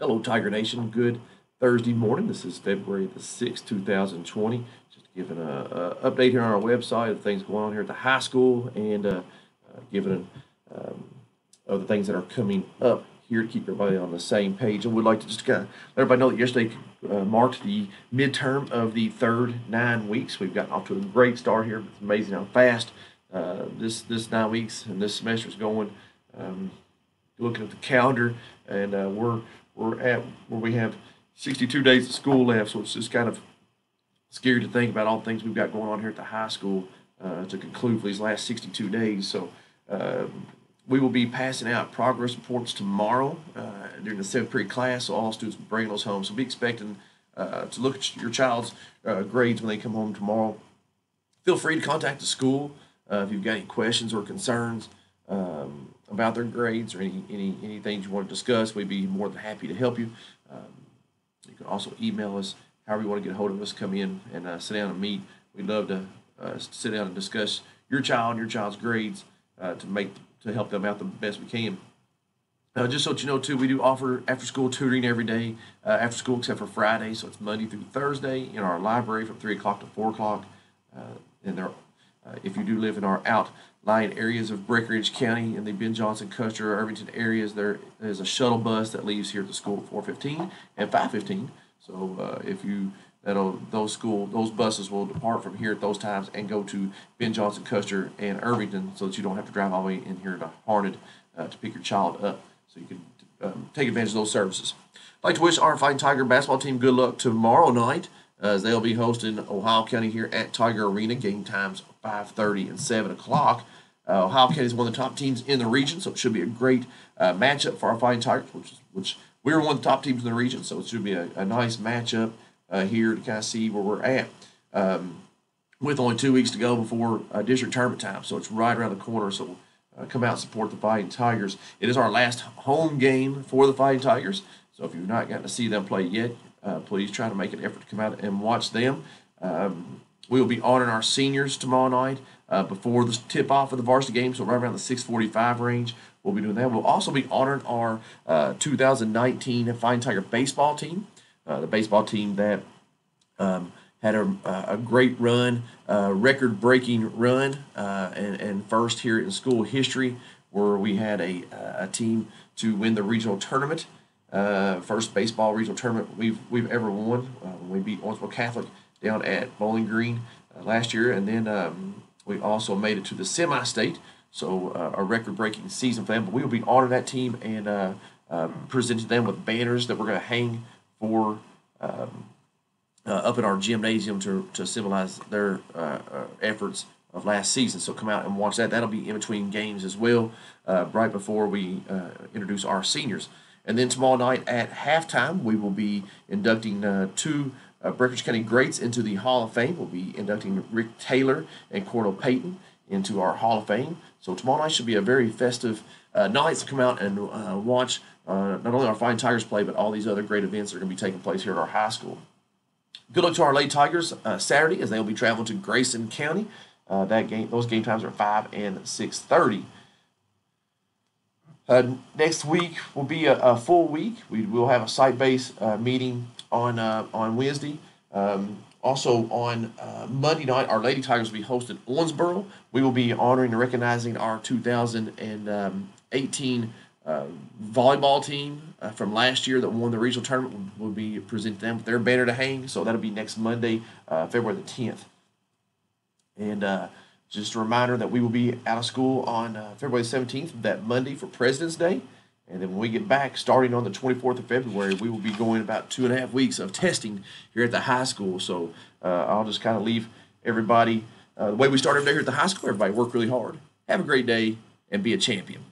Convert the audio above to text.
Hello, Tiger Nation. Good Thursday morning. This is February the 6th, 2020. Just giving a update here on our website of things going on here at the high school and giving other things that are coming up here to keep everybody on the same page. And we'd like to just kind of let everybody know that yesterday marked the midterm of the third 9 weeks. We've gotten off to a great start here. It's amazing how fast this 9 weeks and this semester is going. Looking at the calendar, and we're at where we have 62 days of school left, so it's just kind of scary to think about all the things we've got going on here at the high school to conclude for these last 62 days. So we will be passing out progress reports tomorrow during the 7th period class, so all students will bring those home. So be expecting to look at your child's grades when they come home tomorrow. Feel free to contact the school if you've got any questions or concerns about their grades or any things you want to discuss. We'd be more than happy to help you. You can also email us however you want to get a hold of us. Come in and sit down and meet. We'd love to sit down and discuss your child and your child's grades to help them out the best we can. Just so that you know, too, we do offer after-school tutoring every day after school except for Friday, so it's Monday through Thursday in our library from 3 o'clock to 4 o'clock. If you do live in our outlying areas of Breckinridge County in the Ben Johnson, Custer, Irvington areas, there is a shuttle bus that leaves here at the school at 4:15 and 5:15. So those buses will depart from here at those times and go to Ben Johnson, Custer, and Irvington, so that you don't have to drive all the way in here to Harned to pick your child up. So you can take advantage of those services. I'd like to wish our Fighting Tiger basketball team good luck tomorrow night, as they'll be hosting Ohio County here at Tiger Arena. Game times 5:30 and 7 o'clock. Ohio County is one of the top teams in the region, so it should be a great matchup for our Fighting Tigers, which we were one of the top teams in the region, so it should be a nice matchup here to kind of see where we're at. With only 2 weeks to go before district tournament time, so it's right around the corner. So come out and support the Fighting Tigers. It is our last home game for the Fighting Tigers, so if you've not gotten to see them play yet, please try to make an effort to come out and watch them. We will be honoring our seniors tomorrow night before the tip-off of the varsity game, so right around the 6:45 range. We'll be doing that. We'll also be honoring our 2019 Fighting Tiger baseball team, the baseball team that had a great run, record-breaking run, and first here in school history, where we had a team to win the regional tournament. First baseball regional tournament we've ever won when we beat Owensboro Catholic down at Bowling Green last year, and then we also made it to the semi-state, so a record-breaking season for them. But we will be honoring that team and presenting them with banners that we're going to hang for up in our gymnasium to symbolize their efforts of last season. So come out and watch that. That'll be in between games as well, right before we introduce our seniors. And then tomorrow night at halftime, we will be inducting two Breckinridge County greats into the Hall of Fame. We'll be inducting Rick Taylor and Cordell Payton into our Hall of Fame. So tomorrow night should be a very festive night. So come out and watch not only our Fighting Tigers play, but all these other great events that are going to be taking place here at our high school. Good luck to our Lady Tigers Saturday, as they will be traveling to Grayson County. Those game times are 5 and 6:30. Next week will be a full week. We will have a site-based meeting on Wednesday. Also on Monday night, our Lady Tigers will be hosting Owensboro. We will be honoring and recognizing our 2018 volleyball team from last year that won the regional tournament. We'll be presenting them with their banner to hang. So that'll be next Monday, February the 10th. And just a reminder that we will be out of school on February 17th, that Monday, for President's Day. And then when we get back, starting on the 24th of February, we will be going about 2.5 weeks of testing here at the high school. So I'll just kind of leave everybody the way we start every day here at the high school. Everybody work really hard, have a great day, and be a champion.